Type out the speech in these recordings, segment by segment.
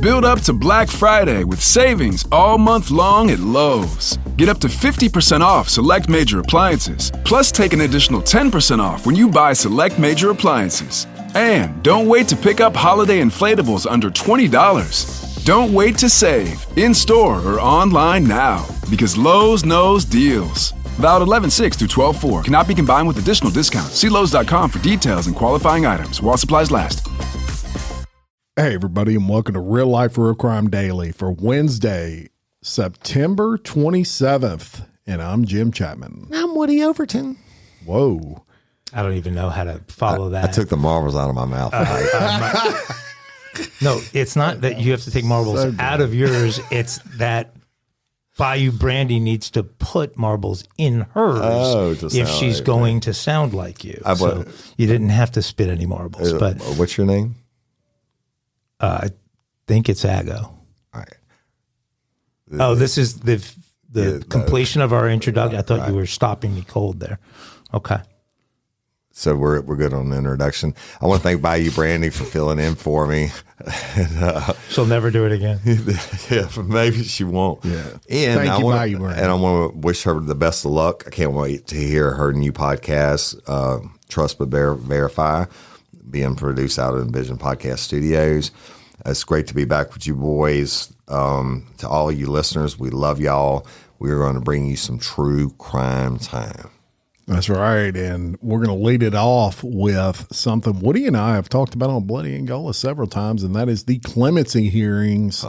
Build up to Black Friday with savings all month long at Lowe's. Get up to 50% off select major appliances, plus take an additional 10% off when you buy select major appliances. And don't wait to pick up holiday inflatables under $20. Don't wait to save, in-store or online now, because Lowe's knows deals. Valid 11/6 through 12/4. Cannot be combined with additional discounts. See Lowe's.com for details and qualifying items while supplies last. Hey, everybody, and welcome to Real Life Real Crime Daily for Wednesday, September 27th. And I'm Jim Chapman. I'm Woody Overton. Whoa. I don't even know how to follow that. I took the marbles out of my mouth. No, it's not that you have to take marbles out of yours. It's that Bayou Brandy needs to put marbles in hers if she's going to sound like you. So you didn't have to spit any marbles. But what's your name? I think it's Ago. All right. This is the completion of our introduction. I thought you were stopping me cold there. Okay. So we're good on the introduction. I want to thank Bayou Brandy for filling in for me. She'll never do it again. Yeah, maybe she won't. Yeah. And Thank you, Bayou Brandy. And I want to wish her the best of luck. I can't wait to hear her new podcast, Trust But Verify, being produced out of Envision Podcast Studios. It's great to be back with you boys. To all you listeners, we love y'all. We're going to bring you some true crime time. That's right. And we're going to lead it off with something Woody and I have talked about on Bloody Angola several times, and that is the clemency hearings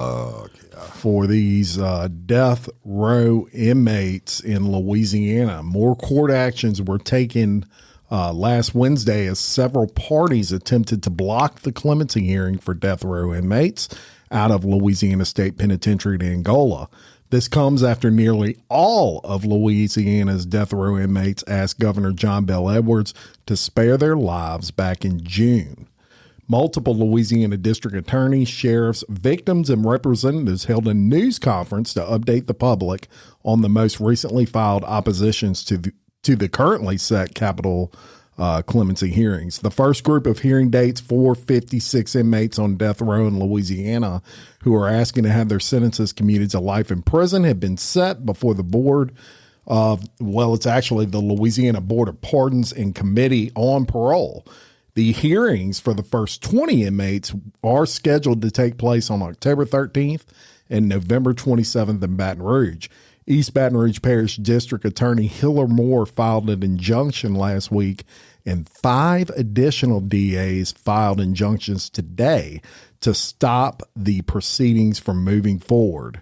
for these death row inmates in Louisiana. More court actions were taken last Wednesday as several parties attempted to block the clemency hearing for death row inmates out of Louisiana State Penitentiary to Angola. This comes after nearly all of Louisiana's death row inmates asked Governor John Bel Edwards to spare their lives back in June. Multiple Louisiana district attorneys, sheriffs, victims, and representatives held a news conference to update the public on the most recently filed oppositions to the currently set capital clemency hearings. The first group of hearing dates for 56 inmates on death row in Louisiana who are asking to have their sentences commuted to life in prison have been set before the board of, it's actually the Louisiana Board of Pardons and Committee on Parole. The hearings for the first 20 inmates are scheduled to take place on October 13th and November 27th in Baton Rouge. East Baton Rouge Parish District Attorney Hiller Moore filed an injunction last week, and 5 additional DAs filed injunctions today to stop the proceedings from moving forward.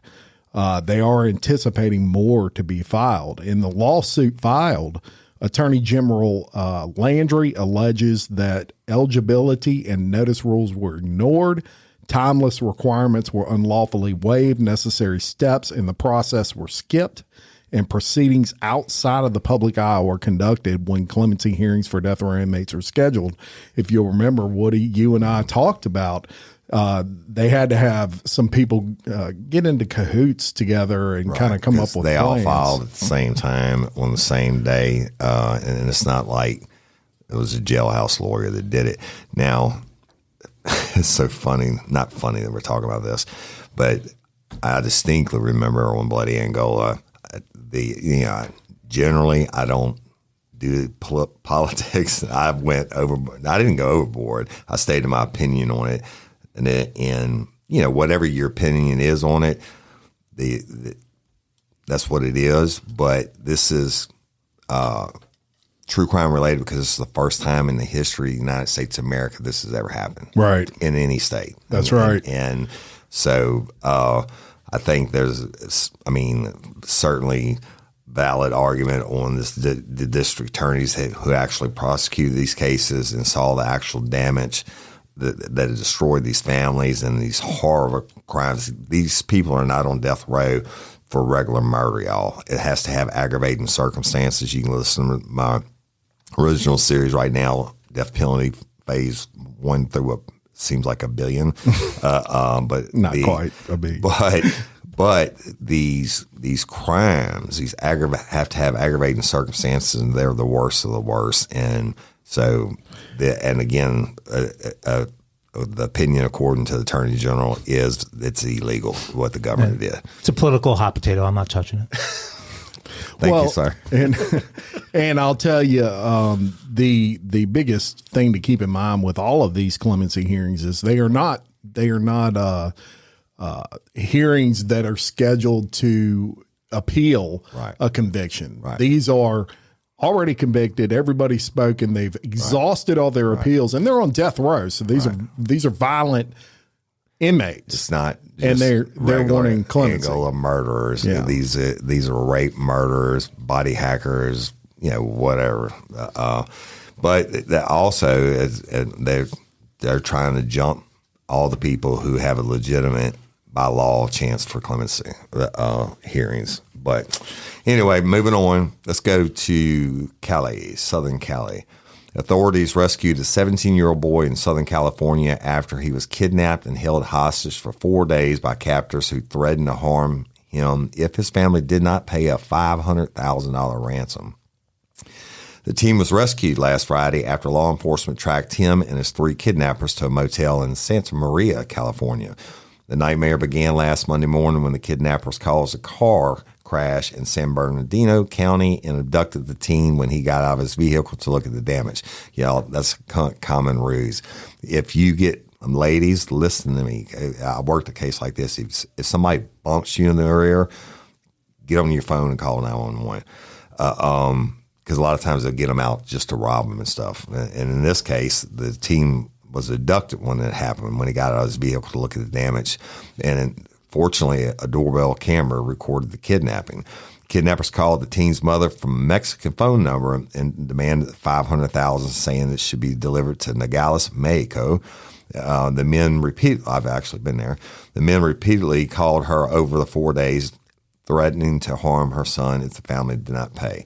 They are anticipating more to be filed. In the lawsuit filed, Attorney General Landry alleges that eligibility and notice rules were ignored. Timeless requirements were unlawfully waived, necessary steps in the process were skipped, and proceedings outside of the public eye were conducted when clemency hearings for death row inmates were scheduled. If you'll remember, Woody, you and I talked about they had to have some people get into cahoots together and kind of come up with they plans. all filed at the same time on the same day, and it's not like it was a jailhouse lawyer that did it. Now, it's so funny, not funny that we're talking about this, but I distinctly remember on Bloody Angola, generally I don't do politics. I didn't go overboard. I stated my opinion on it, and whatever your opinion is on it, that's what it is. But this is true crime related because it's the first time in the history of the United States of America this has ever happened. Right. In any state. That's right. And so I think there's, certainly valid argument on this, the district attorneys who actually prosecuted these cases and saw the actual damage that it destroyed these families and these horrible crimes. These people are not on death row for regular murder, y'all. It has to have aggravating circumstances. You can listen to my original series right now, Death Penalty Phase 1 through seems like a billion, but not quite a billion. But these crimes, have to have aggravating circumstances, and they're the worst of the worst. And so, again, the opinion, according to the Attorney General, is it's illegal what the governor did. It's a political hot potato. I'm not touching it. Thank you, sir. And I'll tell you, the biggest thing to keep in mind with all of these clemency hearings is they are not hearings that are scheduled to appeal a conviction. Right. These are already convicted. Everybody's spoken. They've exhausted all their appeals, and they're on death row. So these are violent inmates. It's not, and they're wanting clemency. Angola murderers. Yeah. These are rape murderers, body hackers, whatever. But that also they're trying to jump all the people who have a legitimate, by law, chance for clemency hearings. But anyway, moving on, let's go to Cali, Southern Cali. Authorities rescued a 17-year-old boy in Southern California after he was kidnapped and held hostage for 4 days by captors who threatened to harm him if his family did not pay a $500,000 ransom. The team was rescued last Friday after law enforcement tracked him and his 3 kidnappers to a motel in Santa Maria, California. The nightmare began last Monday morning when the kidnappers caused a car crash in San Bernardino County and abducted the teen when he got out of his vehicle to look at the damage. That's a common ruse. If you get, ladies, listen to me. I worked a case like this. If somebody bumps you in the rear, get on your phone and call 911. Because a lot of times they'll get them out just to rob them and stuff. And in this case, the team was abducted when it happened, when he got out of his vehicle to look at the damage. And fortunately, a doorbell camera recorded the kidnapping. Kidnappers called the teen's mother from a Mexican phone number and demanded $500,000, saying it should be delivered to Nogales, Mexico. The men I've actually been there. The men repeatedly called her over the 4 days, threatening to harm her son if the family did not pay.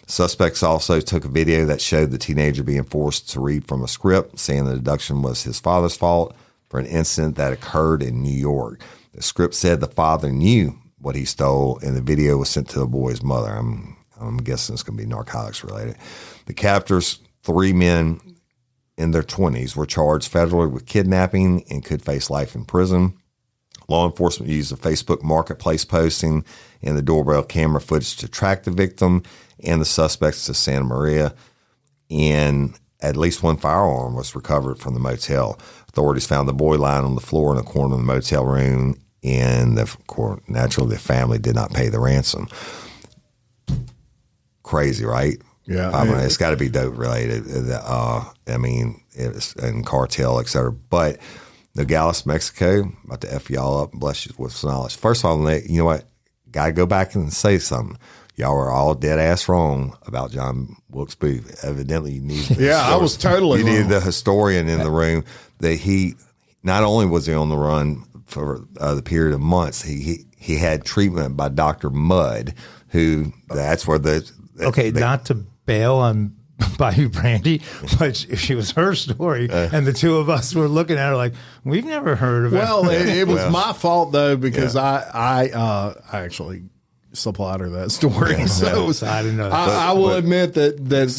Suspects also took a video that showed the teenager being forced to read from a script, saying the abduction was his father's fault for an incident that occurred in New York. The script said the father knew what he stole, and the video was sent to the boy's mother. I'm guessing it's going to be narcotics related. The captors, 3 men in their 20s, were charged federally with kidnapping and could face life in prison. Law enforcement used a Facebook marketplace posting and the doorbell camera footage to track the victim and the suspects to Santa Maria, and at least 1 firearm was recovered from the motel. Authorities found the boy lying on the floor in a corner of the motel room, and naturally the family did not pay the ransom. Crazy, right? Yeah. It's got to be dope related. It's and cartel, et cetera. But Nogales, Mexico, about to F y'all up and bless you with some knowledge. First of all, you know what? Got to go back and say something. Y'all were all dead ass wrong about John Wilkes Booth. Evidently, you need. I was totally you wrong. needed the historian in the room. That he not only was he on the run for the period of months, he had treatment by Dr. Mudd, who that's where not to bail on Bayou Brandy, but she was her story, and the two of us were looking at her like, we've never heard of it. Well, it was my fault though, because I actually supplied her that story. So I didn't know that. I will admit that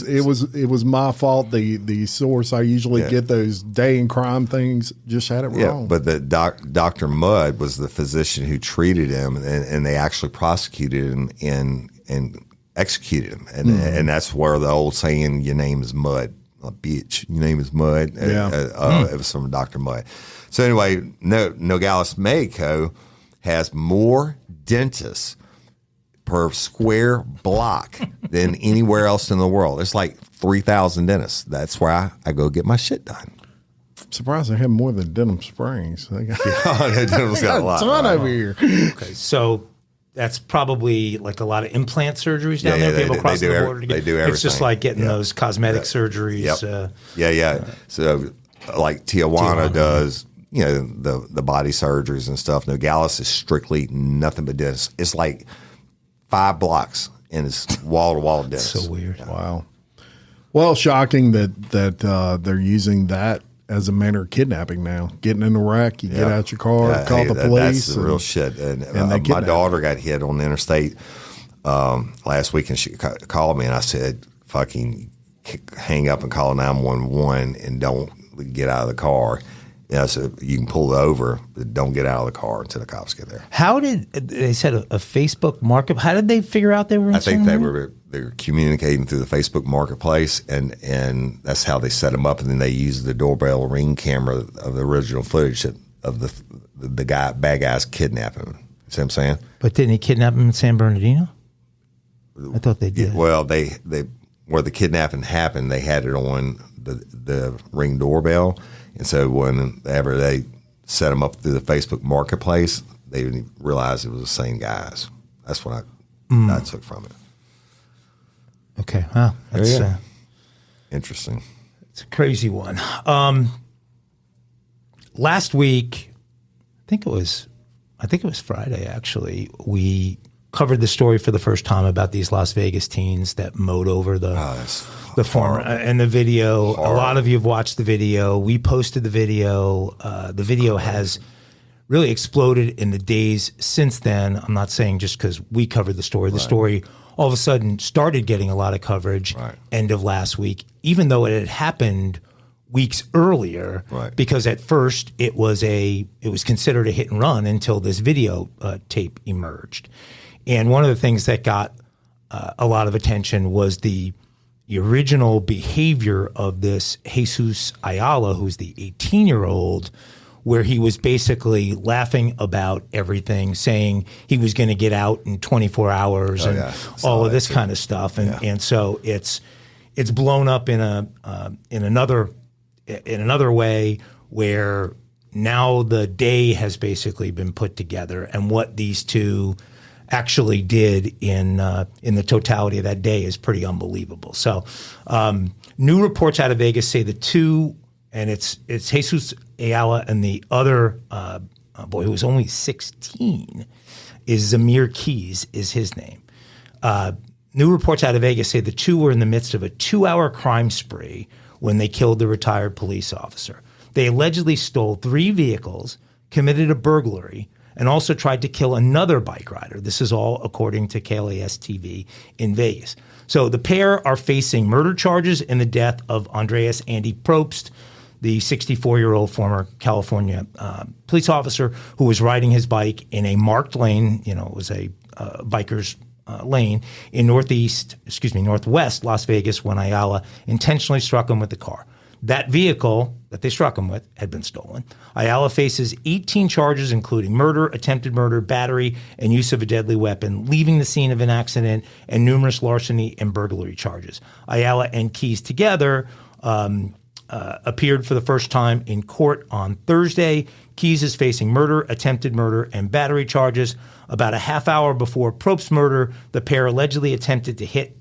it was my fault. The source I usually get those day in crime things just had it wrong. But the Dr. Mudd was the physician who treated him, and they actually prosecuted him and executed him, and that's where the old saying, "Your name is Mud, bitch. Your name is Mud." It was from Dr. Mudd. So anyway, Nogales, Mexico has more dentists per square block than anywhere else in the world. It's like 3,000 dentists. That's where I go get my shit done. I'm surprised they have more than Denham Springs. They got, Denham's got a ton over here. Okay, so that's probably like a lot of implant surgeries down there. People crossing the border to get. They do everything. It's just like getting those cosmetic surgeries. So like Tijuana does, the body surgeries and stuff. Nogales is strictly nothing but dentists. It's like 5 blocks and it's wall to wall dentists. So weird. Wow. Well, shocking that they're using that as a manner of kidnapping now. Getting in a wreck, you get out your car, call the police. That's the real shit. And my daughter got hit on the interstate last week, and she called me, and I said, fucking hang up and call 911 and don't get out of the car. So you can pull over, but don't get out of the car until the cops get there. How did they said a Facebook market? How did they figure out they were? I think they were communicating through the Facebook Marketplace, and that's how they set them up. And then they used the doorbell ring camera of the original footage of the bad guys kidnapping him. See what I'm saying? But didn't he kidnap him in San Bernardino? I thought they did. Well, they where the kidnapping happened, they had it on the Ring doorbell, and so whenever they set them up through the Facebook Marketplace, they didn't realize it was the same guys. That's what I took from it. Okay, wow, that's interesting. It's a crazy one. Last week, I think it was Friday. Actually, we covered the story for the first time about these Las Vegas teens that mowed over the farm and the video. Horrible. A lot of you have watched the video. We posted the video. The video has really exploded in the days since then. I'm not saying just because we covered the story. The story all of a sudden started getting a lot of coverage end of last week, even though it had happened weeks earlier, because at first it was considered a hit and run until this video tape emerged. And one of the things that got a lot of attention was the original behavior of this Jesus Ayala, who's the 18-year-old, where he was basically laughing about everything, saying he was going to get out in 24 hours and all of this kind of stuff. And so it's blown up in another way where now the day has basically been put together, and what these two actually did in the totality of that day is pretty unbelievable. So new reports out of Vegas say the two, and it's Jesus Ayala and the other boy who was only 16 is Zamir Keys is his name. New reports out of Vegas say the two were in the midst of a 2-hour crime spree when they killed the retired police officer. They allegedly stole 3 vehicles, committed a burglary, and also tried to kill another bike rider. This is all according to KLAS TV in Vegas. So the pair are facing murder charges in the death of Andreas Andy Probst, the 64-year-old former California police officer who was riding his bike in a marked lane. It was a biker's lane in northwest Las Vegas when Ayala intentionally struck him with the car. That vehicle that they struck him with had been stolen. Ayala faces 18 charges, including murder, attempted murder, battery, and use of a deadly weapon, leaving the scene of an accident, and numerous larceny and burglary charges. Ayala and Keys together appeared for the first time in court on Thursday. Keys is facing murder, attempted murder, and battery charges. About a half hour before Probst's murder, the pair allegedly attempted to hit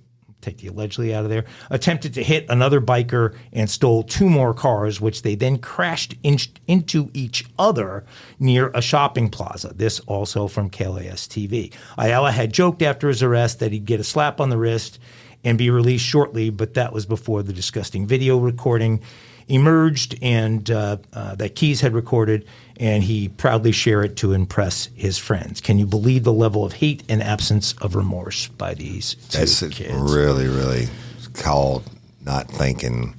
another biker and stole 2 more cars, which they then crashed into each other near a shopping plaza. This also from KLAS TV. Ayala had joked after his arrest that he'd get a slap on the wrist and be released shortly, but that was before the disgusting video recording emerged and that Keys had recorded, and he proudly shared it to impress his friends. Can you believe the level of hate and absence of remorse by these two kids? Really, really called not thinking,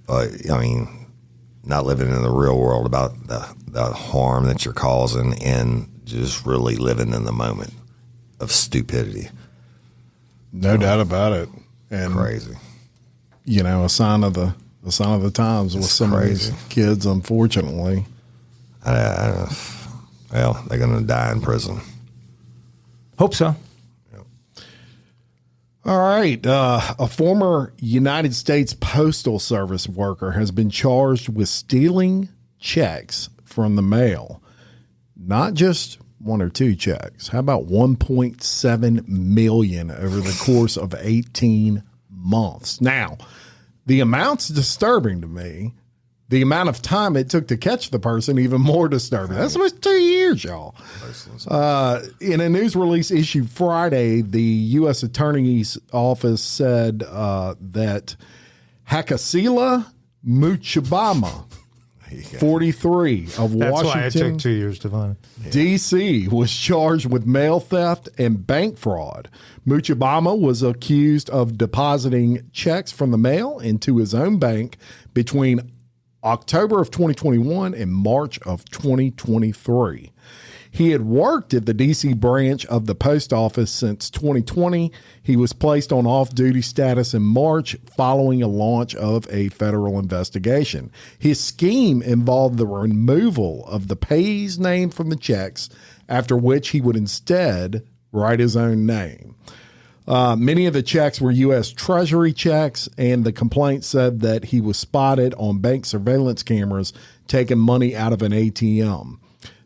not living in the real world about the harm that you're causing and just really living in the moment of stupidity. No doubt about it. And crazy. A sign of the times with some of these kids, unfortunately. Well, they're going to die in prison. Hope so. Yep. All right. A former United States Postal Service worker has been charged with stealing checks from the mail. Not just 1 or 2 checks. How about 1.7 million over the course of 18 months? Now, the amount's disturbing to me. The amount of time it took to catch the person, even more disturbing. That's almost 2 years, y'all. In a news release issued Friday, the U.S. Attorney's Office said that Hakasila Muchibama, 43 of That's Washington, why it took 2 years to find it. D.C. was charged with mail theft and bank fraud. Muchibama was accused of depositing checks from the mail into his own bank between October of 2021 and March of 2023. He had worked at the D.C. branch of the post office since 2020. He was placed on off-duty status in March following a launch of a federal investigation. His scheme involved the removal of the payee's name from the checks, after which he would instead write his own name. Many of the checks were U.S. Treasury checks, and the complaint said that he was spotted on bank surveillance cameras taking money out of an ATM.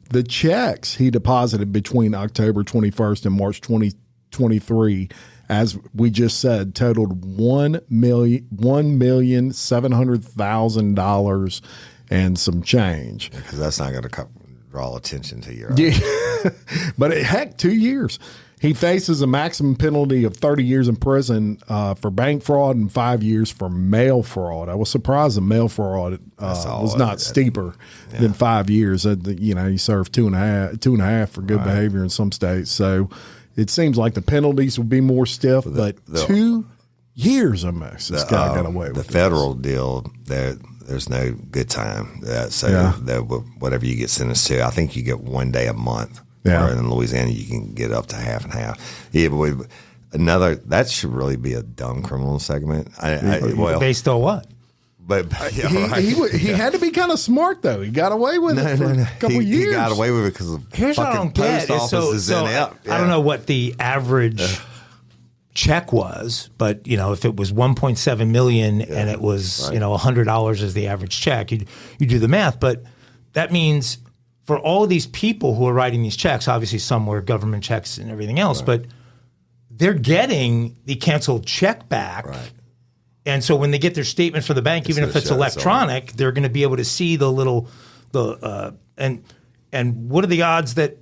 The checks he deposited between October 21st and March 2023, as we just said, totaled $1,700,000 and some change. Because that's not going to draw attention to you. Yeah. But heck, 2 years. He faces a maximum penalty of 30 years in prison for bank fraud and 5 years for mail fraud. I was surprised the mail fraud was not steeper than 5 years. He served two and a half for good behavior in some states. So it seems like the penalties would be more stiff, but 2 years almost this guy got away with the federal deal. There's no good time. Whatever you get sentenced to, I think you get 1 day a month. Yeah. Or in Louisiana, you can get up to half and half. Yeah, but that should really be a dumb criminal segment. Based on what? But he had to be kind of smart, though. He got away with it for a couple years. He got away with it because the fucking post office is inept. I don't know what the average check was, but if it was $1.7 million and it was $100 as the average check, you do the math. But that means for all of these people who are writing these checks, obviously some were government checks and everything else, but they're getting the canceled check back. Right. And so when they get their statement from the bank, even if it's electronic, they're going to be able to see and what are the odds that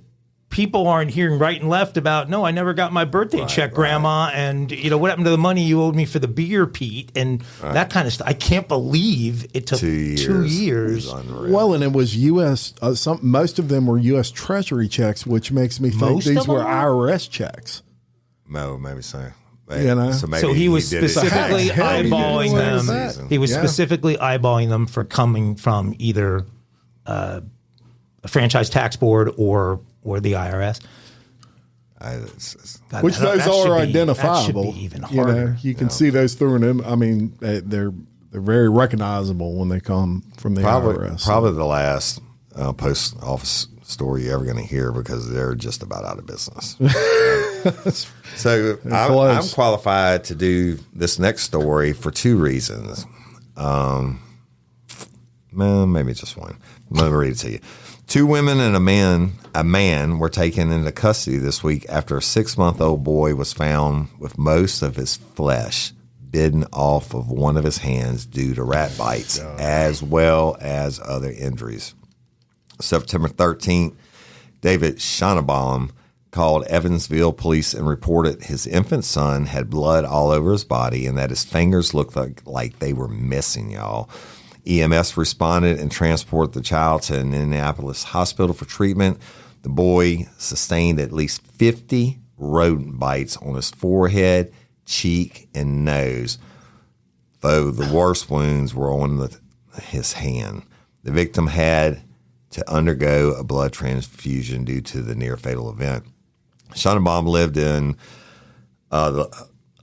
people aren't hearing right and left about, no, I never got my birthday check, Grandma, and what happened to the money you owed me for the beer, Pete, and that kind of stuff. I can't believe it took 2 years. Well, and it was U.S. Most of them were U.S. Treasury checks, which makes me think these were IRS checks. No, maybe so. So he was specifically eyeballing them. He was specifically eyeballing them for coming from either a franchise tax board or the IRS. Which those are identifiable. That should be even harder. You can see those through them. I mean, they're very recognizable when they come from the IRS. Probably the last post office story you're ever going to hear, because they're just about out of business. So I'm qualified to do this next story for 2 reasons. Maybe just one. Let me read it to you. 2 women and a man were taken into custody this week after a 6-month-old boy was found with most of his flesh bitten off of one of his hands due to rat bites, as well as other injuries. September 13th, David Schonnebaum called Evansville police and reported his infant son had blood all over his body and that his fingers looked like they were missing, y'all. EMS responded and transported the child to an Indianapolis hospital for treatment. The boy sustained at least 50 rodent bites on his forehead, cheek, and nose, though the worst wounds were on his hand. The victim had to undergo a blood transfusion due to the near-fatal event. Schonnebaum lived in a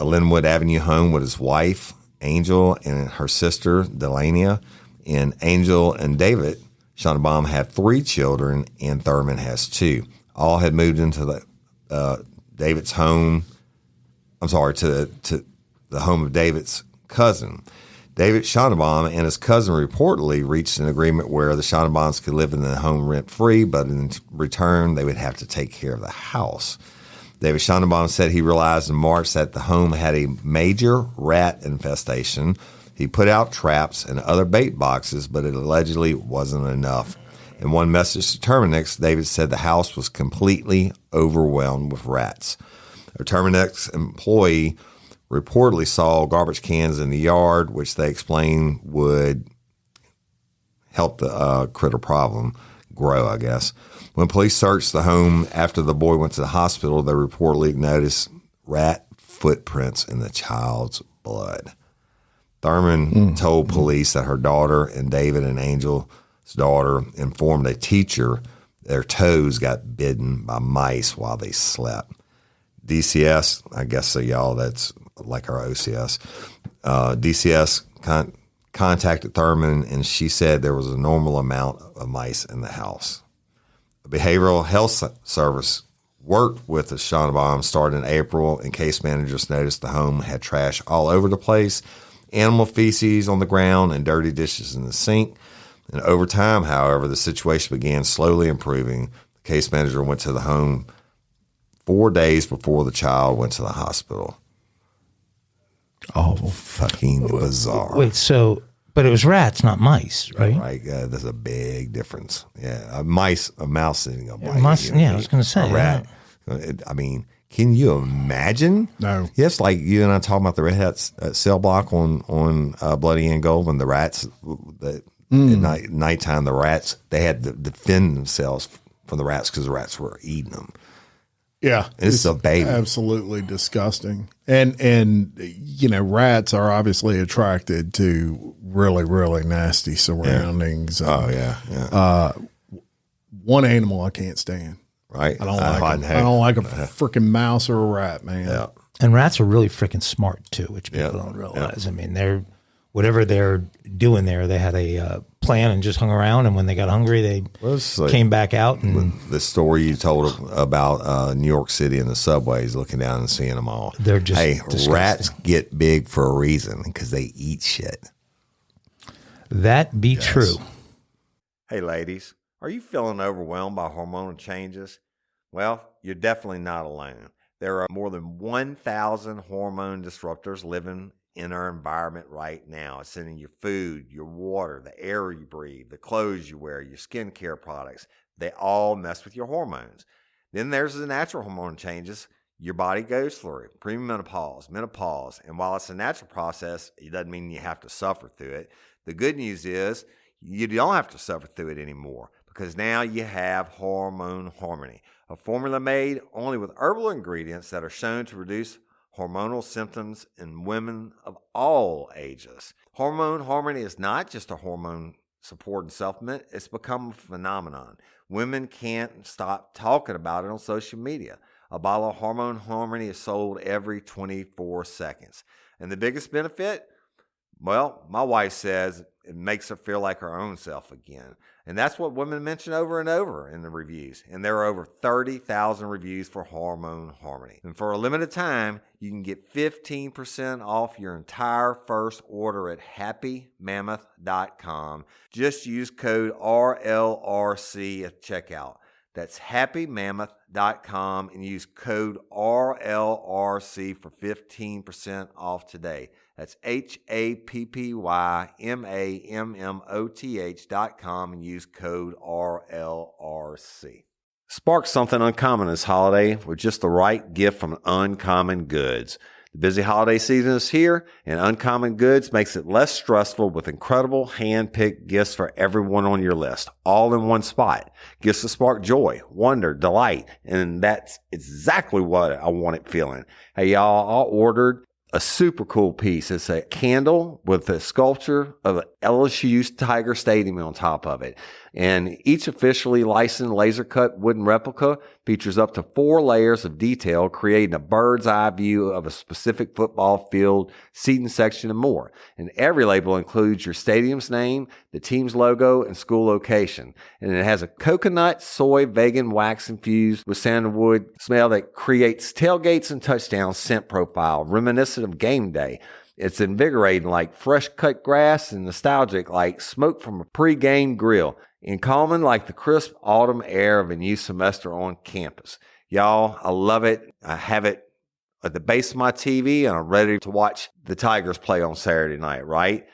Linwood Avenue home with his wife, Angel, and her sister, Delania. And Angel and David Schonnebaum had 3 children, and Thurman has 2. All had moved into David's home. I'm sorry, to the home of David's cousin. David Schonnebaum and his cousin reportedly reached an agreement where the Schonnebaums could live in the home rent-free, but in return, they would have to take care of the house. David Schonnebaum said he realized in March that the home had a major rat infestation. He put out traps and other bait boxes, but it allegedly wasn't enough. In one message to Terminix, David said the house was completely overwhelmed with rats. A Terminix employee reportedly saw garbage cans in the yard, which they explained would help the critter problem grow, I guess. When police searched the home after the boy went to the hospital, they reportedly noticed rat footprints in the child's blood. Thurman told police that her daughter and David and Angel's daughter informed a teacher their toes got bitten by mice while they slept. DCS, I guess so y'all, that's like our OCS. DCS contacted Thurman, and she said there was a normal amount of mice in the house. A behavioral health service worked with the Shonnebaum started in April, and case managers noticed the home had trash all over the place, animal feces on the ground, and dirty dishes in the sink. And over time, however, the situation began slowly improving. The case manager went to the home 4 days before the child went to the hospital. Oh, fucking bizarre. Wait, but it was rats, not mice, right? Right. There's a big difference. Yeah. A mouse isn't going to bite. I was going to say. A rat. I mean, can you imagine? No. Yes, like you and I talking about the Red Hat cell block on Bloody and Gold, when the rats, at nighttime, the rats, they had to defend themselves from the rats because the rats were eating them. Yeah, it's a baby. Absolutely disgusting. And rats are obviously attracted to really, really nasty surroundings. Yeah. One animal I can't stand. Right. I don't like a freaking mouse or a rat, man. Yeah. And rats are really freaking smart too, which people don't realize. I mean, whatever they're doing there, they had a plan and just hung around. And when they got hungry, they came back out. And the story you told about New York City and the subways, looking down and seeing them all. They're just disgusting. Rats get big for a reason, because they eat shit. That be true. Hey, ladies, are you feeling overwhelmed by hormonal changes? Well, you're definitely not alone. There are more than 1,000 hormone disruptors living in our environment right now. It's in your food, your water, the air you breathe, the clothes you wear, your skincare products. They all mess with your hormones. Then there's the natural hormone changes your body goes through: premenopause, menopause. And while it's a natural process, it doesn't mean you have to suffer through it. The good news is you don't have to suffer through it anymore, because now you have Hormone Harmony, a formula made only with herbal ingredients that are shown to reduce hormonal symptoms in women of all ages. Hormone Harmony is not just a hormone supporting supplement. It's become a phenomenon. Women can't stop talking about it on social media. A bottle of Hormone Harmony is sold every 24 seconds. And the biggest benefit? Well, my wife says it makes her feel like her own self again. And that's what women mention over and over in the reviews. And there are over 30,000 reviews for Hormone Harmony. And for a limited time, you can get 15% off your entire first order at happymammoth.com. Just use code RLRC at checkout. That's happymammoth.com and use code RLRC for 15% off today. That's happymammoth.com and use code RLRC. Spark something uncommon this holiday with just the right gift from Uncommon Goods. The busy holiday season is here, and Uncommon Goods makes it less stressful with incredible hand-picked gifts for everyone on your list, all in one spot. Gifts that spark joy, wonder, delight, and that's exactly what I wanted feeling. Hey, y'all, I ordered a super cool piece. It's a candle with a sculpture of an LSU Tiger Stadium on top of it. And each officially licensed laser cut wooden replica features up to 4 layers of detail, creating a bird's eye view of a specific football field, seating section, and more. And every label includes your stadium's name, the team's logo, and school location. And it has a coconut, soy, vegan wax infused with sandalwood smell that creates tailgates and touchdowns scent profile, reminiscent of game day. It's invigorating like fresh cut grass and nostalgic like smoke from a pre-game grill, and calming like the crisp autumn air of a new semester on campus. Y'all, I love it. I have it at the base of my TV, and I'm ready to watch the Tigers play on Saturday night, right?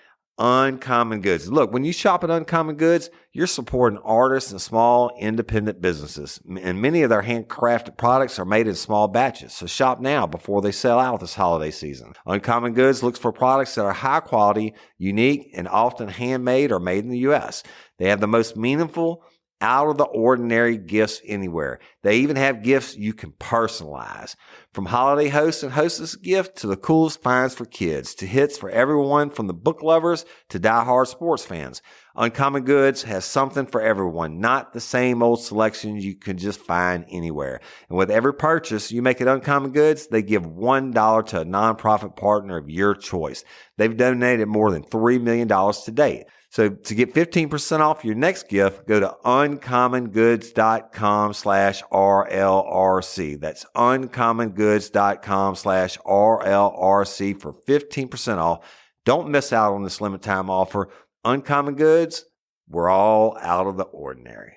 Uncommon Goods. Look, when you shop at Uncommon Goods, you're supporting artists and small independent businesses. And many of their handcrafted products are made in small batches. So shop now before they sell out this holiday season. Uncommon Goods looks for products that are high quality, unique, and often handmade or made in the U.S. They have the most meaningful out of the ordinary gifts anywhere. They even have gifts you can personalize. From holiday hosts and hostess gifts to the coolest finds for kids, to hits for everyone from the book lovers to diehard sports fans. Uncommon Goods has something for everyone, not the same old selections you can just find anywhere. And with every purchase you make at Uncommon Goods, they give $1 to a nonprofit partner of your choice. They've donated more than $3 million to date. So to get 15% off your next gift, go to uncommongoods.com/RLRC. That's uncommongoods.com/RLRC for 15% off. Don't miss out on this limited time offer. Uncommon Goods, we're all out of the ordinary.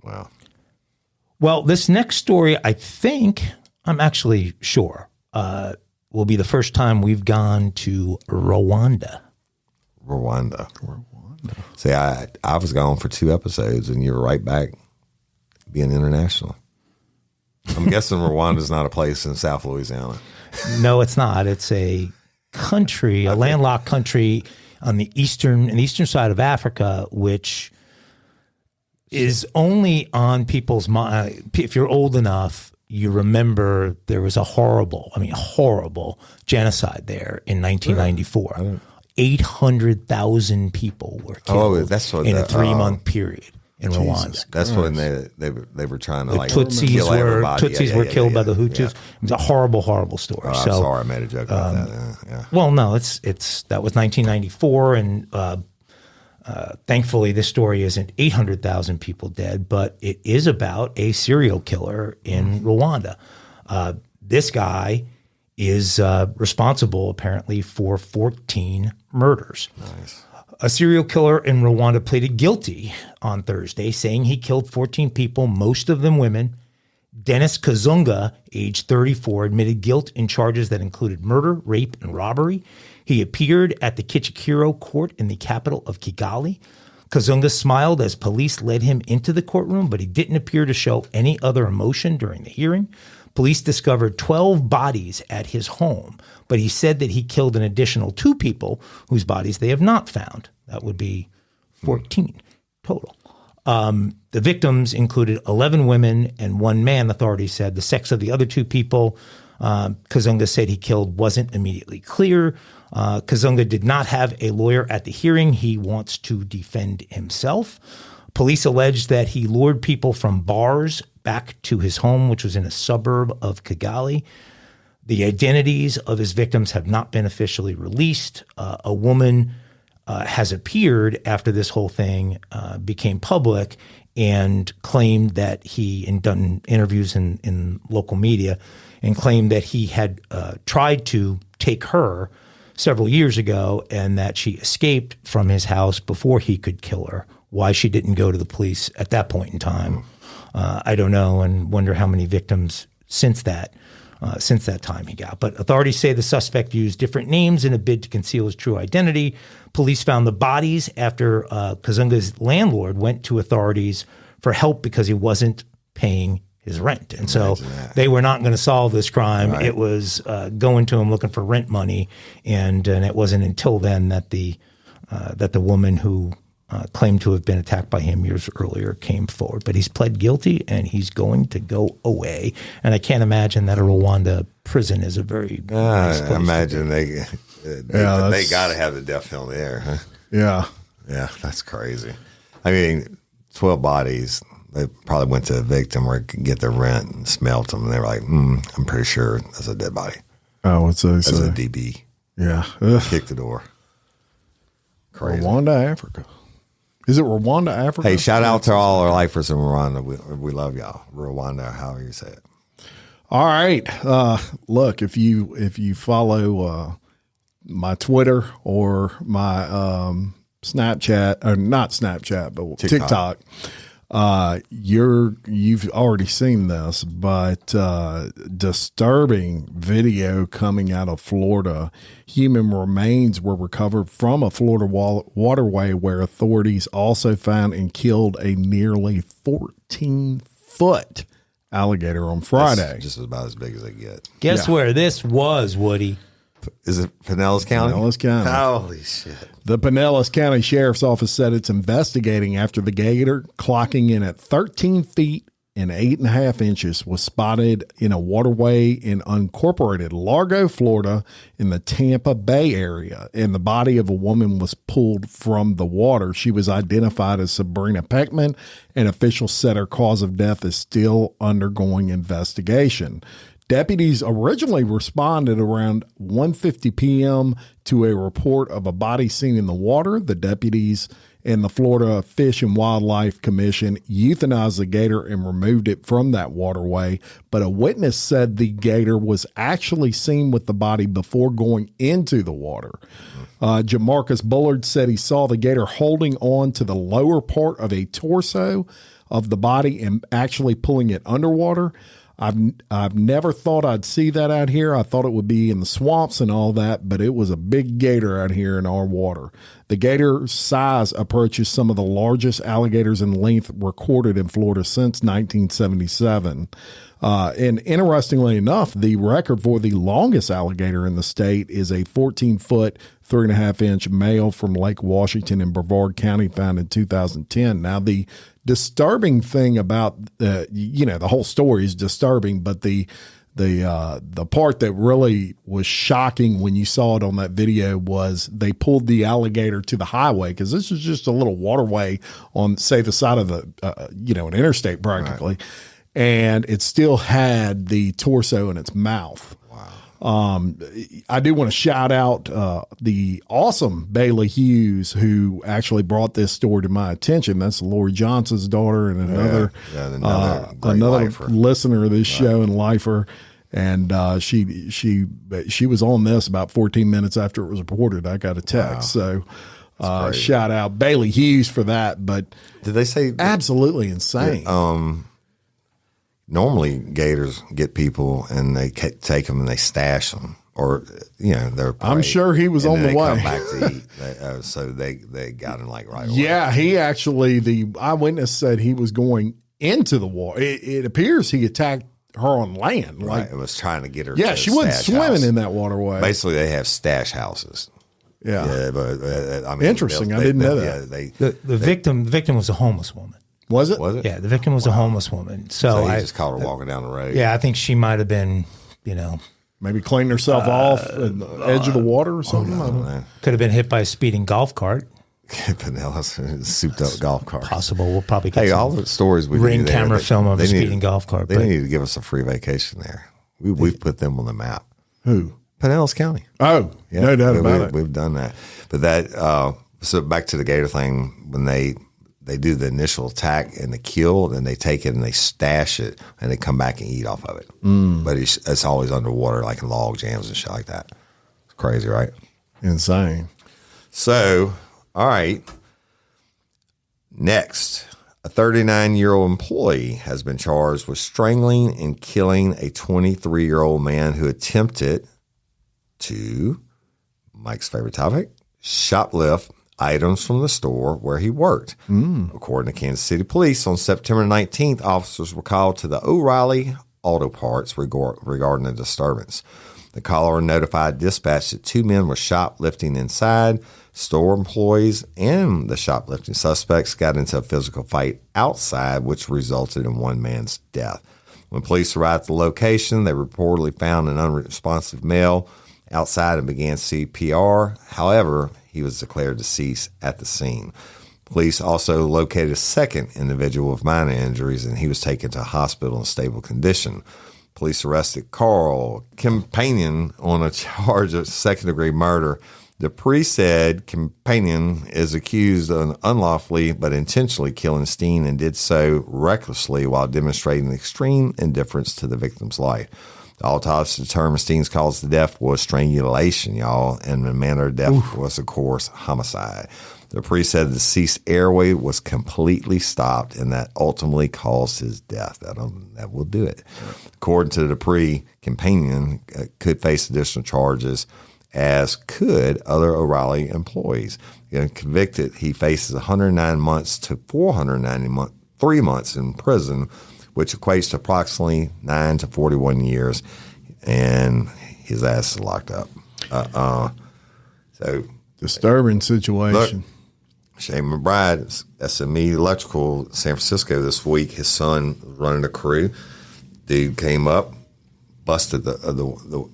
Wow. Well, this next story, I think, I'm actually sure, will be the first time we've gone to Rowanda. Rowanda. See, I was gone for 2 episodes, and you were right back being international. I'm guessing Rwanda's not a place in South Louisiana. No, it's not. It's a country, a landlocked country on the eastern side of Africa, which is only on people's mind. If you're old enough, you remember there was a horrible genocide there in 1994. Really? 800,000 people were killed in a 3-month period in Rwanda. That's when they were trying to Tutsis were killed by the Hutus. Yeah. It was a horrible, horrible story. I'm sorry, I made a joke about that. Yeah. Well, no, that was 1994, and thankfully this story isn't 800,000 people dead, but it is about a serial killer in Rwanda. This guy is responsible, apparently, for 14 murders. Nice. A serial killer in Rwanda pleaded guilty on Thursday, saying he killed 14 people, most of them women. Dennis Kazunga, age 34, admitted guilt in charges that included murder, rape, and robbery. He appeared at the Kicukiro court in the capital of Kigali. Kazunga smiled as police led him into the courtroom, but he didn't appear to show any other emotion during the hearing. Police discovered 12 bodies at his home, but he said that he killed an additional 2 people whose bodies they have not found. That would be 14 total. The victims included 11 women and 1 man, authorities said. The sex of the other 2 people Kazunga said he killed wasn't immediately clear. Kazunga did not have a lawyer at the hearing. He wants to defend himself. Police alleged that he lured people from bars back to his home, which was in a suburb of Kigali. The identities of his victims have not been officially released. A woman has appeared after this whole thing became public and claimed that and done interviews in local media, and claimed that he had tried to take her several years ago and that she escaped from his house before he could kill her. Why she didn't go to the police at that point in time, I don't know, and wonder how many victims since that time he got. But authorities say the suspect used different names in a bid to conceal his true identity. Police found the bodies after Kazunga's landlord went to authorities for help because he wasn't paying his rent. And so they were not going to solve this crime. Right. It was going to him looking for rent money. And it wasn't until then that the woman who claimed to have been attacked by him years earlier came forward. But he's pled guilty and he's going to go away. And I can't imagine that a Rwanda prison is a very nice place. I imagine they got to have the death penalty there. Huh? Yeah. Yeah, that's crazy. I mean, 12 bodies. They probably went to a victim or get their rent and smelt them. And they were like, I'm pretty sure that's a dead body. Oh, what's that? That's a DB. Yeah. Kick the door. Crazy. Rwanda, Africa. Is it Rwanda, Africa? Hey, shout out to all our lifers in Rwanda. We love y'all. Rwanda, however you say it. All right. Look, if you follow my Twitter or my Snapchat, or not Snapchat, but TikTok, you've already seen this, but disturbing video coming out of Florida. Human remains were recovered from a Florida waterway where authorities also found and killed a nearly 14-foot alligator on Friday. That's just about as big as they get. Guess where this was, Woody? Is it Pinellas County? Pinellas County. Holy shit. The Pinellas County Sheriff's Office said it's investigating after the gator, clocking in at 13 feet and 8.5 inches, was spotted in a waterway in unincorporated Largo, Florida, in the Tampa Bay area, and the body of a woman was pulled from the water. She was identified as Sabrina Peckman, and officials said her cause of death is still undergoing investigation. Deputies originally responded around 1:50 p.m. to a report of a body seen in the water. The deputies and the Florida Fish and Wildlife Commission euthanized the gator and removed it from that waterway. But a witness said the gator was actually seen with the body before going into the water. Jamarcus Bullard said he saw the gator holding on to the lower part of a torso of the body and actually pulling it underwater. I've never thought I'd see that out here. I thought it would be in the swamps and all that, but it was a big gator out here in our water. The gator's size approaches some of the largest alligators in length recorded in Florida since 1977. And interestingly enough, the record for the longest alligator in the state is a 14-foot, 3.5-inch male from Lake Washington in Brevard County, found in 2010. Now, the disturbing thing about the whole story is disturbing, but the part that really was shocking when you saw it on that video was they pulled the alligator to the highway, because this is just a little waterway on, say, the side of the an interstate practically, right. And it still had the torso in its mouth. I do want to shout out the awesome Bailey Hughes, who actually brought this story to my attention. That's Lori Johnson's daughter and another listener of this show and lifer. And she was on this about 14 minutes after it was reported. I got a text. Wow. So shout out Bailey Hughes for that. But did they say absolutely insane? Normally, gators get people and they take them and they stash them, or they're. I'm sure he was on the way. Come back to eat, so they got him like right away. Yeah, he actually, the eyewitness said he was going into the water. It appears he attacked her on land. Right, it was trying to get her. Yeah, she wasn't swimming in that waterway. Basically, they have stash houses. Yeah, but I mean, interesting. I didn't know that. The victim was a homeless woman. Was it? Yeah, the victim was a homeless woman. So he just caught her walking down the road. Yeah, I think she might have been, maybe cleaning herself off at the edge of the water or something. Could have been hit by a speeding golf cart. Pinellas, souped up golf cart. Possible. We'll probably get all the stories we ring camera film of a speeding golf cart. They need to give us a free vacation there. We've put them on the map. Who? Pinellas County. Oh, yeah, no doubt about it. We've done that. But that so back to the gator thing, when they do the initial attack and the kill, then they take it and they stash it and they come back and eat off of it. But it's always underwater, like in log jams and shit like that. It's crazy, right? Insane. So, all right. Next, a 39-year-old employee has been charged with strangling and killing a 23-year-old man who attempted to, Mike's favorite topic, shoplift items from the store where he worked. According to Kansas City Police, on September 19th, officers were called to the O'Reilly Auto Parts regarding a disturbance. The caller notified dispatch that two men were shoplifting inside. Store employees and the shoplifting suspects got into a physical fight outside, which resulted in one man's death. When police arrived at the location, they reportedly found an unresponsive male outside and began CPR. However, he was declared deceased at the scene. Police also located a second individual with minor injuries, and he was taken to a hospital in stable condition. Police arrested Carl Companion on a charge of second-degree murder. Dupree said Companion is accused of unlawfully but intentionally killing Steen and did so recklessly while demonstrating extreme indifference to the victim's life. The autopsy determined Steen's cause of death was strangulation, y'all, and the manner of death was, of course, homicide. The priest said the deceased airway was completely stopped, and that ultimately caused his death. That will do it. According to the Dupree, Companion could face additional charges, as could other O'Reilly employees. Convicted, he faces 109 months to 493 months in prison, which equates to approximately 9 to 41 years, and his ass is locked up. So disturbing situation. Look, Shane McBride, SME Electrical, San Francisco this week. His son was running a crew. Dude came up, busted the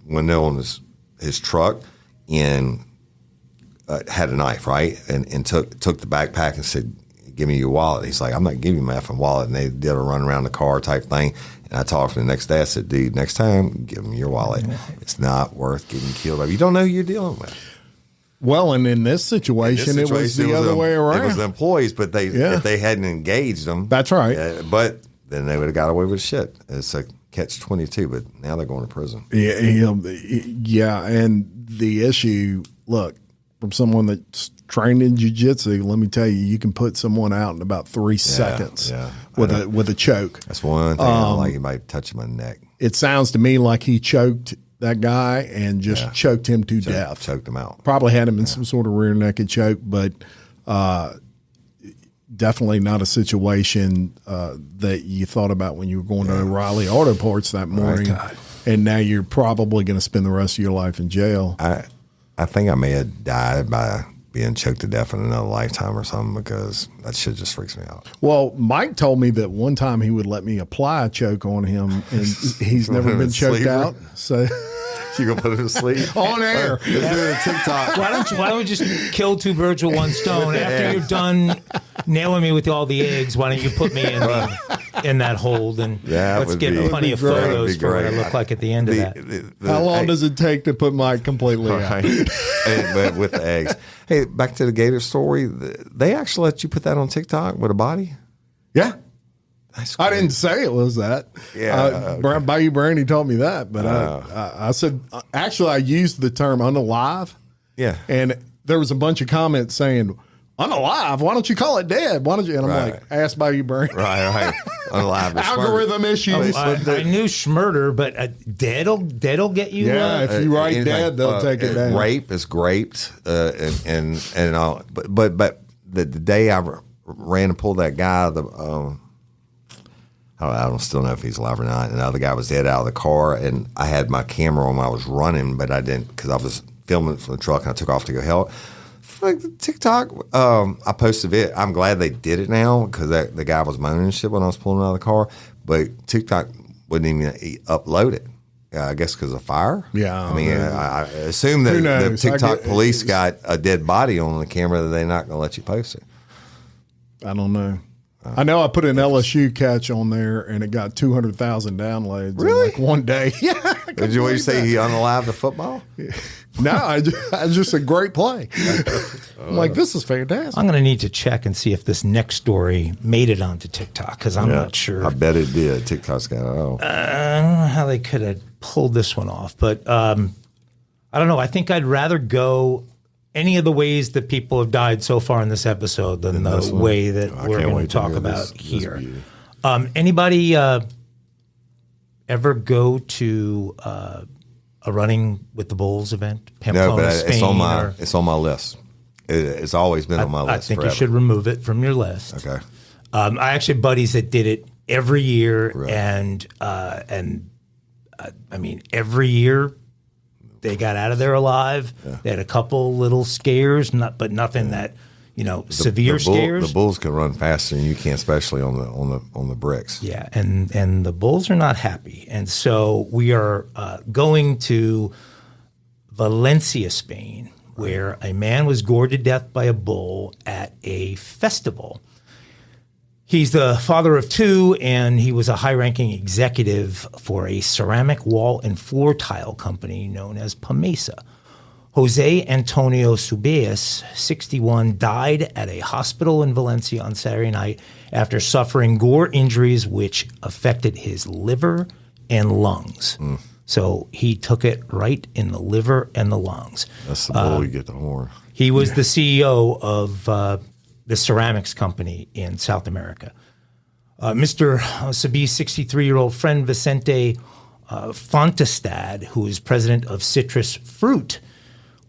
window on his truck, and had a knife, right? And took the backpack and said, "Give me your wallet." He's like, "I'm not giving you my effing wallet." And they did a run around the car type thing. And I talked to him the next day. I said, "Dude, next time, give him your wallet. It's not worth getting killed over. You don't know who you're dealing with." Well, and in this situation, it was the other way around. It was the employees, but if they hadn't engaged them, that's right. But then they would have got away with shit. It's a catch-22. But now they're going to prison. Yeah, and the issue, look, from someone that's trained in jiu-jitsu, let me tell you, you can put someone out in about 3 seconds with a choke. That's one thing I don't like anybody touching my neck. It sounds to me like he choked that guy and just choked him to death. Choked him out. Probably had him in some sort of rear naked choke, but definitely not a situation that you thought about when you were going to O'Reilly Auto Parts that morning. Right. And now you're probably going to spend the rest of your life in jail. I think I may have died by being choked to death in another lifetime or something, because that shit just freaks me out. Well, Mike told me that one time he would let me apply a choke on him, and he's never been choked out. So you gonna put him to sleep on air? TikTok. Why don't we just kill two birds with one stone? After you're done nailing me with all the eggs, why don't you put me in that hold, and let's get plenty of photos for what I look like at the end of that. How long does it take to put Mike completely out? But with the eggs. Hey, back to the gator story. They actually let you put that on TikTok with a body? Yeah. I didn't say it was that. Yeah. Bayou Brandy told me that, but I said, actually, I used the term unalive. Yeah. And there was a bunch of comments saying, unalive? Why don't you call it dead? Why don't you? And I'm like, ask Bayou Brandy. Right. Unalive. Algorithm issues. I knew Schmurder, but dead'll get you. Yeah, if you write dead, they'll take it down. Rape is graped, and all. But the day I ran and pulled that guy, I don't still know if he's alive or not. And the other guy was dead out of the car, and I had my camera on. I was running, but I didn't, because I was filming from the truck, and I took off to go help. Like TikTok, I posted it. I'm glad they did it now, because the guy was moaning and shit when I was pulling out of the car. But TikTok wouldn't even upload it. I guess because of fire. Yeah, I mean, I assume that the TikTok police got a dead body on the camera, that they're not going to let you post it. I don't know. I know I put an LSU catch on there, and it got 200,000 downloads in like one day. Yeah. Did you say he unalived the football? No, I just a great play. I'm like, this is fantastic. I'm going to need to check and see if this next story made it onto TikTok, because I'm not sure. I bet it did. TikTok's got it all. I don't know how they could have pulled this one off, but I don't know. I think I'd rather go any of the ways that people have died so far in this episode than the way that we're going to talk about here. Anybody ever go to a Running with the Bulls event? No, but it's on my list. It's always been on my list. I think forever. you should remove it from your list. Okay. I actually have buddies that did it every year, right. and I mean, every year they got out of there alive. Yeah. They had a couple little scares, but nothing that severe scares. The bulls can run faster than you can, especially on the bricks. Yeah, and the bulls are not happy, and so we are going to Valencia, Spain, where a man was gored to death by a bull at a festival. He's the father of two, and he was a high-ranking executive for a ceramic wall and floor tile company known as Pamesa. Jose Antonio Subeas, 61, died at a hospital in Valencia on Saturday night after suffering gore injuries which affected his liver and lungs. Mm. So he took it right in the liver and the lungs. That's the bull you get the horn. He was the CEO of the ceramics company in South America. Mr. Sabi's 63-year-old friend Vicente Fontestad, who is president of Citrus Fruit,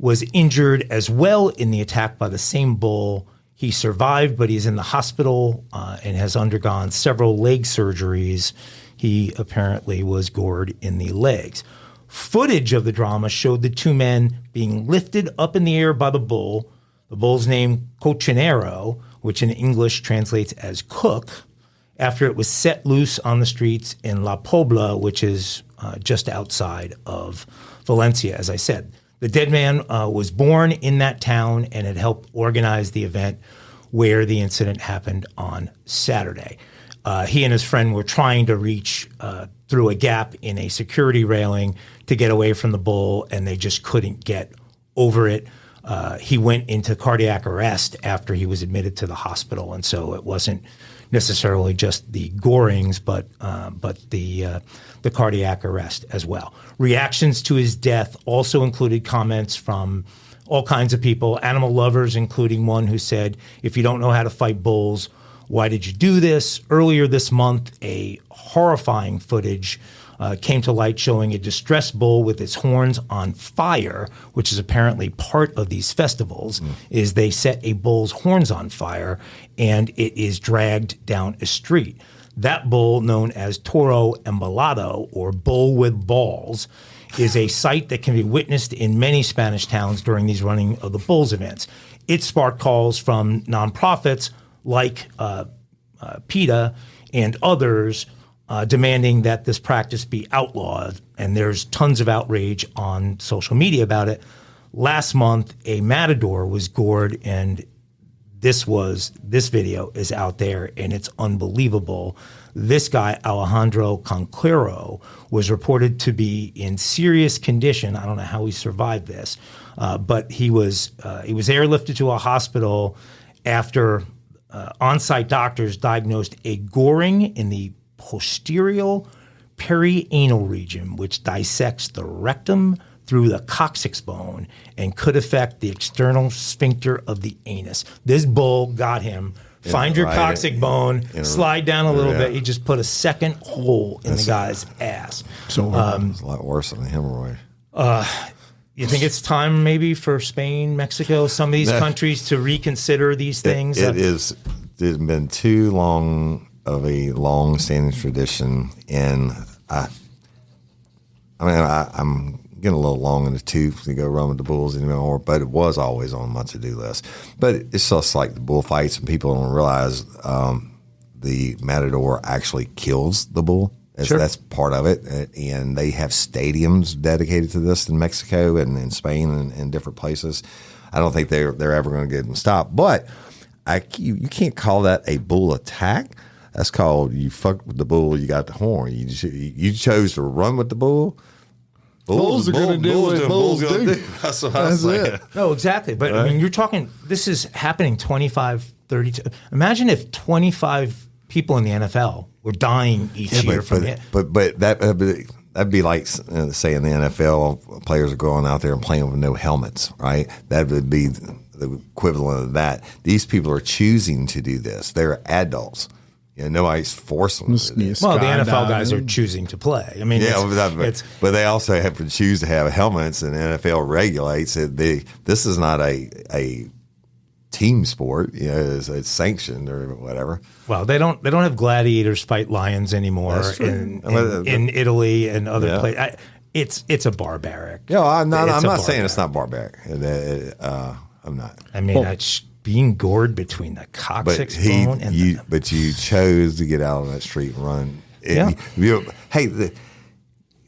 was injured as well in the attack by the same bull. He survived, but he's in the hospital and has undergone several leg surgeries. He apparently was gored in the legs. Footage of the drama showed the two men being lifted up in the air by the bull. The bull's name, Cochinero, which in English translates as cook, after it was set loose on the streets in La Pobla, which is just outside of Valencia, as I said. The dead man was born in that town and had helped organize the event where the incident happened on Saturday. He and his friend were trying to reach through a gap in a security railing to get away from the bull, and they just couldn't get over it. He went into cardiac arrest after he was admitted to the hospital, and so it wasn't necessarily just the gorings, but the cardiac arrest as well. Reactions to his death also included comments from all kinds of people, animal lovers, including one who said, "If you don't know how to fight bulls, why did you do this?" Earlier this month, a horrifying footage came to light showing a distressed bull with its horns on fire, which is apparently part of these festivals, is they set a bull's horns on fire and it is dragged down a street. That bull, known as Toro Embalado, or bull with balls, is a sight that can be witnessed in many Spanish towns during these running of the bulls events. It sparked calls from nonprofits like PETA and others demanding that this practice be outlawed, and there's tons of outrage on social media about it. Last month, a matador was gored, and this video is out there, and it's unbelievable. This guy, Alejandro Conquero, was reported to be in serious condition. I don't know how he survived this, but he was airlifted to a hospital after on-site doctors diagnosed a goring in the posterior perianal region, which dissects the rectum through the coccyx bone and could affect the external sphincter of the anus. This bull got him. Find your coccyx bone, slide down a little bit. He just put a second hole in the guy's ass. So it's a lot worse than a hemorrhoid. You think it's time maybe for Spain, Mexico, some of these countries to reconsider these things? It's been too long of a long-standing tradition, and I'm getting a little long in the tooth to go run with the bulls anymore, but it was always on my to-do list. But it's just like the bullfights, and people don't realize the matador actually kills the bull. That's part of it, and they have stadiums dedicated to this in Mexico and in Spain and different places. I don't think they're ever going to get them stopped, but you can't call that a bull attack. That's called you fucked with the bull, you got the horn. You chose to run with the bull. Bulls are going to do what bulls do. That's what I'm saying. No, exactly. But I mean, you're talking, this is happening 25, 32. Imagine if 25 people in the NFL were dying each year from it. But that'd be like saying the NFL players are going out there and playing with no helmets, right? That would be the equivalent of that. These people are choosing to do this. They're adults. Nobody's forcing them to do this. Well, the NFL guys are choosing to play. I mean, but they also have to choose to have helmets, and the NFL regulates it. This is not a team sport. It's sanctioned or whatever. Well, they don't have gladiators fight lions anymore in Italy and other places. It's a barbaric. No, I'm not saying it's not barbaric. I'm not. I mean, it's being gored between the coccyx bone and but you chose to get out on that street and run.